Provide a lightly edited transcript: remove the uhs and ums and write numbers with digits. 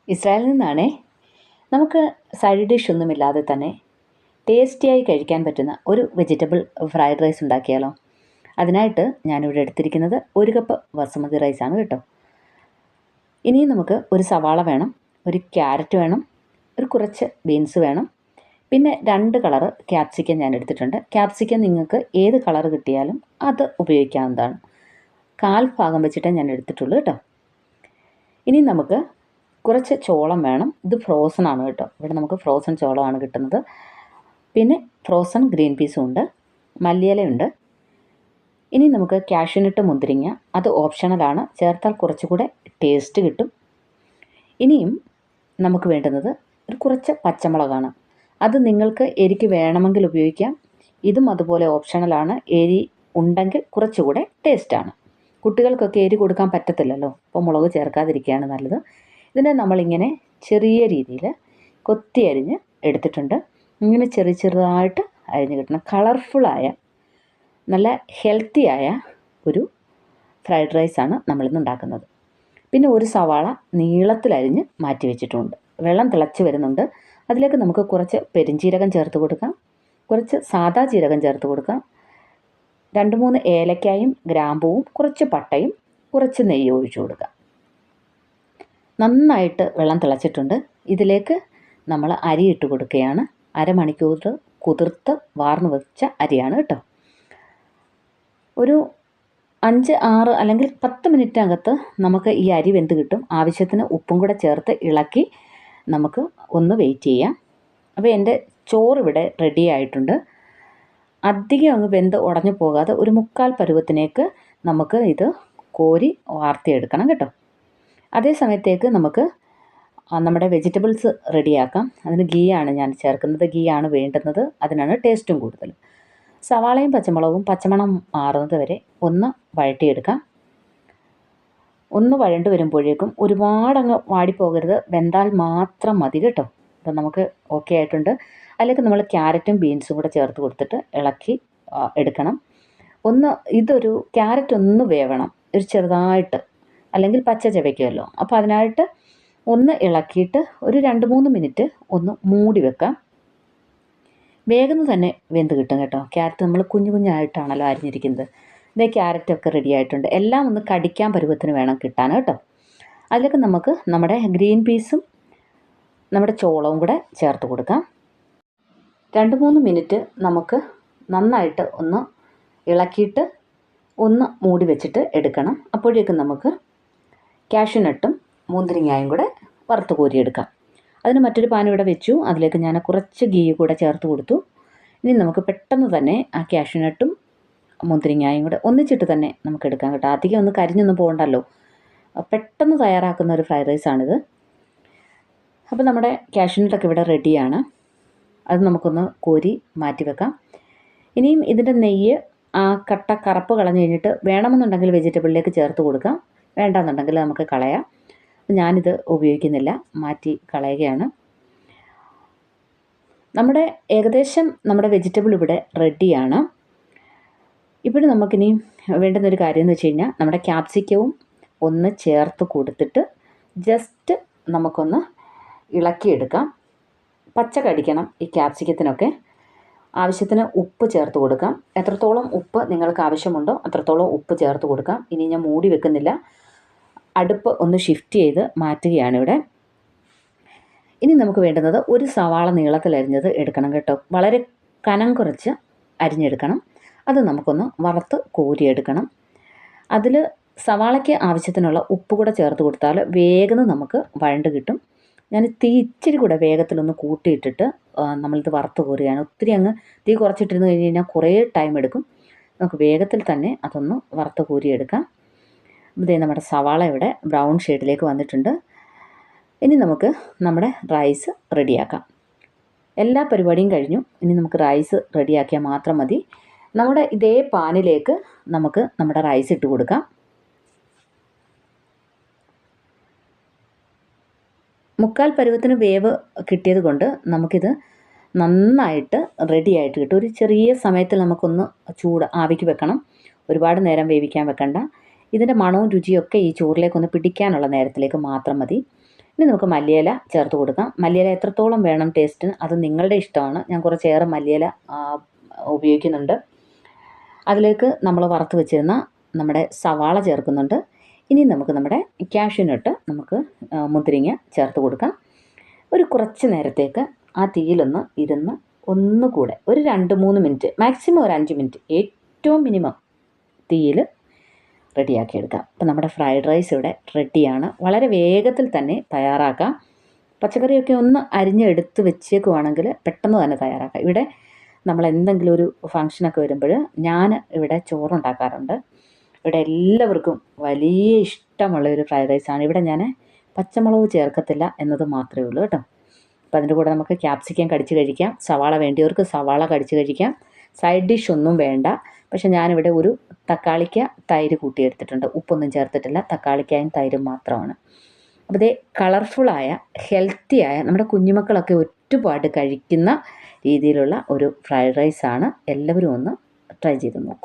ഇസ്രായേലിൽ നിന്നാണേ. നമുക്ക് side dish ഒന്നുമില്ലാതെ തന്നെ ടേസ്റ്റിയായി കഴിക്കാൻ പറ്റുന്ന ഒരു വെജിറ്റബിൾ ഫ്രൈഡ് റൈസ് ഉണ്ടാക്കിയാലോ? അതിനായിട്ട് ഞാനിവിടെ എടുത്തിരിക്കുന്നത് 1 കപ്പ് ബസുമതി റൈസാണ് കേട്ടോ. ഇനിയും നമുക്ക് ഒരു സവാള വേണം, ഒരു ക്യാരറ്റ് വേണം, ഒരു കുറച്ച് ബീൻസ് വേണം, പിന്നെ 2 കളറ് ക്യാപ്സിക്കം ഞാൻ എടുത്തിട്ടുണ്ട്. ക്യാപ്സിക്കം നിങ്ങൾക്ക് ഏത് കളറ് കിട്ടിയാലും അത് ഉപയോഗിക്കാവുന്നതാണ്. 1/4 ഭാഗം വെച്ചിട്ടേ ഞാൻ എടുത്തിട്ടുള്ളൂ കേട്ടോ. ഇനി നമുക്ക് കുറച്ച് ചോളം വേണം. ഇത് ഫ്രോസൺ ആണ് കേട്ടോ. ഇവിടെ നമുക്ക് ഫ്രോസൺ ചോളമാണ് കിട്ടുന്നത്. പിന്നെ ഫ്രോസൺ ഗ്രീൻ പീസും ഉണ്ട്, മല്ലിയിലയുണ്ട്. ഇനി നമുക്ക് കാഷ്യൂനട്ട് മുന്തിരിങ്ങ, അത് ഓപ്ഷണലാണ്, ചേർത്താൽ കുറച്ചുകൂടെ ടേസ്റ്റ് കിട്ടും. ഇനിയും നമുക്ക് വേണ്ടുന്നത് ഒരു കുറച്ച് പച്ചമുളകാണ്. അത് നിങ്ങൾക്ക് എരിക്ക് വേണമെങ്കിൽ ഉപയോഗിക്കാം. ഇതും അതുപോലെ ഓപ്ഷണലാണ്. എരി ഉണ്ടെങ്കിൽ കുറച്ചുകൂടെ ടേസ്റ്റാണ്. കുട്ടികൾക്കൊക്കെ എരി കൊടുക്കാൻ പറ്റത്തില്ലല്ലോ, അപ്പോൾ മുളക് ചേർക്കാതിരിക്കുകയാണ് നല്ലത്. ഇതിനെ നമ്മളിങ്ങനെ ചെറിയ രീതിയിൽ കൊത്തി അരിഞ്ഞ് എടുത്തിട്ടുണ്ട്. ഇങ്ങനെ ചെറുതായിട്ട് അരിഞ്ഞ് കിട്ടണം. കളർഫുള്ളായ നല്ല ഹെൽത്തിയായ ഒരു ഫ്രൈഡ് റൈസാണ് നമ്മളിന്ന് ഉണ്ടാക്കുന്നത്. പിന്നെ ഒരു സവാള നീളത്തിലരിഞ്ഞ് മാറ്റി വെച്ചിട്ടുണ്ട്. വെള്ളം തിളച്ച് വരുന്നുണ്ട്. അതിലേക്ക് നമുക്ക് കുറച്ച് പെരിഞ്ജീരകം ചേർത്ത് കൊടുക്കാം, കുറച്ച് സാദാ ജീരകം ചേർത്ത് കൊടുക്കാം, 2-3 ഏലക്കായും ഗ്രാമ്പൂവും കുറച്ച് പട്ടയും കുറച്ച് നെയ്യ് ഒഴിച്ചു കൊടുക്കാം. നന്നായിട്ട് വെള്ളം തിളച്ചിട്ടുണ്ട്. ഇതിലേക്ക് നമ്മൾ അരി ഇട്ട് കൊടുക്കുകയാണ്. അരമണിക്കൂർ കുതിർത്ത് വാർന്ന് വെച്ച അരിയാണ് കേട്ടോ. ഒരു 5-6 അല്ലെങ്കിൽ 10 മിനിറ്റിനകത്ത് നമുക്ക് ഈ അരി വെന്ത് കിട്ടും. ആവശ്യത്തിന് ഉപ്പും കൂടെ ചേർത്ത് ഇളക്കി നമുക്ക് ഒന്ന് വെയിറ്റ് ചെയ്യാം. അപ്പോൾ എൻ്റെ ചോറ് ഇവിടെ റെഡി ആയിട്ടുണ്ട്. അധികം അങ്ങ് വെന്ത് ഉടഞ്ഞു പോകാതെ ഒരു 1/4 പരുവത്തിനേക്ക് നമുക്ക് ഇത് കോരി വാർത്തിയെടുക്കണം കേട്ടോ. അതേ സമയത്തേക്ക് നമുക്ക് നമ്മുടെ വെജിറ്റബിൾസ് റെഡിയാക്കാം. അതിന് ഗീ ആണ് ഞാൻ ചേർക്കുന്നത്. ഗീ ആണ് വേണ്ടുന്നത്, അതിനാണ് ടേസ്റ്റും കൂടുതൽ. സവാളയും പച്ചമുളകും പച്ചമണം മാറുന്നത് വരെ ഒന്ന് വഴറ്റിയെടുക്കാം. ഒന്ന് വഴണ്ട് വരുമ്പോഴേക്കും ഒരുപാടങ്ങ് വാടിപ്പോകരുത്, വെന്താൽ മാത്രം മതി കേട്ടോ. അപ്പോൾ നമുക്ക് ഓക്കെ ആയിട്ടുണ്ട്. അതിലേക്ക് നമ്മൾ ക്യാരറ്റും ബീൻസും കൂടെ ചേർത്ത് കൊടുത്തിട്ട് ഇളക്കി എടുക്കണം. ഇതൊരു ക്യാരറ്റ് ഒന്ന് വേവണം, ഒരു ചെറുതായിട്ട്, അല്ലെങ്കിൽ പച്ച ചവയ്ക്കുമല്ലോ. അപ്പോൾ അതിനായിട്ട് ഒന്ന് ഇളക്കിയിട്ട് ഒരു 2-3 മിനിറ്റ് ഒന്ന് മൂടി വെക്കാം. വേഗം തന്നെ വെന്ത് കിട്ടും കേട്ടോ. ക്യാരറ്റ് നമ്മൾ കുഞ്ഞായിട്ടാണല്ലോ അരിഞ്ഞിരിക്കുന്നത്. ഇതേ ക്യാരറ്റൊക്കെ റെഡി ആയിട്ടുണ്ട്. എല്ലാം ഒന്ന് കടിക്കാൻ പരുവത്തിന് വേണം കിട്ടാൻ കേട്ടോ. അതിലേക്ക് നമുക്ക് നമ്മുടെ ഗ്രീൻ പീസും നമ്മുടെ ചോളവും കൂടെ ചേർത്ത് കൊടുക്കാം. 2-3 മിനിറ്റ് നമുക്ക് നന്നായിട്ട് ഒന്ന് ഇളക്കിയിട്ട് ഒന്ന് മൂടി വെച്ചിട്ട് എടുക്കണം. അപ്പോഴേക്കും നമുക്ക് കാഷ്യൂനട്ടും മുന്തിരിങ്ങായും കൂടെ വറുത്ത് കോരിയെടുക്കാം. അതിന് മറ്റൊരു പാൻ ഇവിടെ വെച്ചു. അതിലേക്ക് ഞാൻ കുറച്ച് ഗീ കൂടെ ചേർത്ത് കൊടുത്തു. ഇനി നമുക്ക് പെട്ടെന്ന് തന്നെ ആ കാഷ്യൂനട്ടും മുന്തിരിങ്ങായും കൂടെ ഒന്നിച്ചിട്ട് തന്നെ നമുക്ക് എടുക്കാം കേട്ടോ. അധികം ഒന്ന് കരിഞ്ഞൊന്നും പോകണ്ടല്ലോ. പെട്ടെന്ന് തയ്യാറാക്കുന്ന ഒരു ഫ്രൈഡ് റൈസാണിത്. അപ്പോൾ നമ്മുടെ കാഷ്യൂനട്ടൊക്കെ ഇവിടെ റെഡിയാണ്. അത് നമുക്കൊന്ന് കോരി മാറ്റി വെക്കാം. ഇനിയും ഇതിൻ്റെ നെയ്യ് ആ കറുപ്പ് കളഞ്ഞ് കഴിഞ്ഞിട്ട് വേണമെന്നുണ്ടെങ്കിൽ വെജിറ്റബിളിലേക്ക് ചേർത്ത് കൊടുക്കാം, വേണ്ടാന്നുണ്ടെങ്കിൽ നമുക്ക് കളയാം. ഞാനിത് ഉപയോഗിക്കുന്നില്ല, മാറ്റി കളയുകയാണ്. ഏകദേശം നമ്മുടെ വെജിറ്റബിൾ ഇവിടെ റെഡിയാണ്. ഇവിടെ നമുക്കിനി വേണ്ടുന്നൊരു കാര്യം എന്ന് വെച്ച് കഴിഞ്ഞാൽ നമ്മുടെ ക്യാപ്സിക്കവും ഒന്ന് ചേർത്ത് കൊടുത്തിട്ട് ജസ്റ്റ് നമുക്കൊന്ന് ഇളക്കിയെടുക്കാം. പച്ച കടിക്കണം ഈ ക്യാപ്സിക്കത്തിനൊക്കെ. ആവശ്യത്തിന് ഉപ്പ് ചേർത്ത് കൊടുക്കാം. എത്രത്തോളം ഉപ്പ് നിങ്ങൾക്ക് ആവശ്യമുണ്ടോ അത്രത്തോളം ഉപ്പ് ചേർത്ത് കൊടുക്കാം. ഇനി ഞാൻ മൂടി വെക്കുന്നില്ല, അടുപ്പ് ഒന്ന് ഷിഫ്റ്റ് ചെയ്ത് മാറ്റുകയാണ് ഇവിടെ. ഇനി നമുക്ക് വേണ്ടുന്നത് ഒരു സവാള നീളത്തിലരിഞ്ഞത് എടുക്കണം കേട്ടോ. വളരെ കനം കുറച്ച് അരിഞ്ഞെടുക്കണം. അത് നമുക്കൊന്ന് വറുത്ത് കോരിയെടുക്കണം. അതിൽ സവാളയ്ക്ക് ആവശ്യത്തിനുള്ള ഉപ്പ് കൂടെ ചേർത്ത് കൊടുത്താൽ വേഗം നമുക്ക് വഴണ്ട് കിട്ടും. ഞാൻ തീ ഇച്ചിരി കൂടെ വേഗത്തിലൊന്ന് കൂട്ടിയിട്ടിട്ട് നമ്മളിത് വറുത്ത് കോരുകയാണ്. ഒത്തിരി അങ്ങ് തീ കുറച്ചിട്ടിരുന്ന് കഴിഞ്ഞ് കഴിഞ്ഞാൽ കുറേ ടൈം എടുക്കും. നമുക്ക് വേഗത്തിൽ തന്നെ അതൊന്ന് വറുത്ത് കോരിയെടുക്കാം. ഇതേ നമ്മുടെ സവാള ഇവിടെ ബ്രൗൺ ഷെയ്ഡിലേക്ക് വന്നിട്ടുണ്ട്. ഇനി നമുക്ക് നമ്മുടെ റൈസ് റെഡിയാക്കാം. എല്ലാ പരിപാടിയും കഴിഞ്ഞു. ഇനി നമുക്ക് റൈസ് റെഡിയാക്കിയാൽ മാത്രം മതി. നമ്മുടെ ഇതേ പാനിലേക്ക് നമുക്ക് നമ്മുടെ റൈസ് ഇട്ട് കൊടുക്കാം. 1/4 പരുവത്തിന് വേവ് കിട്ടിയത് കൊണ്ട് നമുക്കിത് നന്നായിട്ട് റെഡിയായിട്ട് കിട്ടും. ഒരു ചെറിയ സമയത്തിൽ നമുക്കൊന്ന് ആവിക്ക് വെക്കണം. ഒരുപാട് നേരം വേവിക്കാൻ വെക്കണ്ട. ഇതിൻ്റെ മണവും രുചിയൊക്കെ ഈ ചോറിലേക്കൊന്ന് പിടിക്കാനുള്ള നേരത്തിലേക്ക് മാത്രം മതി. ഇനി നമുക്ക് മല്ലിയില ചേർത്ത് കൊടുക്കാം. മല്ലിയില എത്രത്തോളം വേണം ടേസ്റ്റിന് അത് നിങ്ങളുടെ ഇഷ്ടമാണ്. ഞാൻ കുറച്ചേറെ മല്ലിയില ഉപയോഗിക്കുന്നുണ്ട്. അതിലേക്ക് നമ്മൾ വറുത്ത് വെച്ചിരുന്ന നമ്മുടെ സവാള ചേർക്കുന്നുണ്ട്. ഇനി നമുക്ക് നമ്മുടെ കാഷ്യൂനട്ട് നമുക്ക് മുന്തിരിങ്ങ ചേർത്ത് കൊടുക്കാം. ഒരു കുറച്ച് നേരത്തേക്ക് ആ തീയിലൊന്ന് ഇരുന്ന് ഒന്നുകൂടെ ഒരു 2-3 മിനിറ്റ്, മാക്സിമം ഒരു 5 മിനിറ്റ്, ഏറ്റവും മിനിമം തീയിൽ റെഡിയാക്കിയെടുക്കാം. അപ്പോൾ നമ്മുടെ ഫ്രൈഡ് റൈസ് ഇവിടെ റെഡിയാണ്. വളരെ വേഗത്തിൽ തന്നെ തയ്യാറാക്കാം. പച്ചക്കറിയൊക്കെ ഒന്ന് അരിഞ്ഞെടുത്ത് വെച്ചേക്കുവാണെങ്കിൽ പെട്ടെന്ന് തന്നെ തയ്യാറാക്കാം. ഇവിടെ നമ്മൾ എന്തെങ്കിലും ഒരു ഫംഗ്ഷനൊക്കെ വരുമ്പോൾ ഞാൻ ഇവിടെ ചോറുണ്ടാക്കാറുണ്ട്. ഇവിടെ എല്ലാവർക്കും വലിയ ഇഷ്ടമുള്ളൊരു ഫ്രൈഡ് റൈസാണ്. ഇവിടെ ഞാൻ പച്ചമുളക് ചേർക്കത്തില്ല എന്നത് മാത്രമേ ഉള്ളൂ കേട്ടോ. അപ്പോൾ അതിൻ്റെ കൂടെ നമുക്ക് ക്യാപ്സിക്കം കടിച്ച് കഴിക്കാം. സവാള വേണ്ടിയവർക്ക് സവാള കടിച്ച് കഴിക്കാം. സൈഡ് ഡിഷ് ഒന്നും വേണ്ട. പക്ഷെ ഞാനിവിടെ ഒരു തക്കാളിക്ക തൈര് കൂട്ടിയെടുത്തിട്ടുണ്ട്. ഉപ്പൊന്നും ചേർത്തിട്ടില്ല. തക്കാളിക്കായും തൈരും മാത്രമാണ്. അപ്പോൾ ഇതേ കളർഫുള്ളായ ഹെൽത്തിയായ നമ്മുടെ കുഞ്ഞുമക്കളൊക്കെ ഒരുപാട് കഴിക്കുന്ന രീതിയിലുള്ള ഒരു ഫ്രൈഡ് റൈസാണ്. എല്ലാവരും ഒന്ന് ട്രൈ ചെയ്ത് നോക്കും.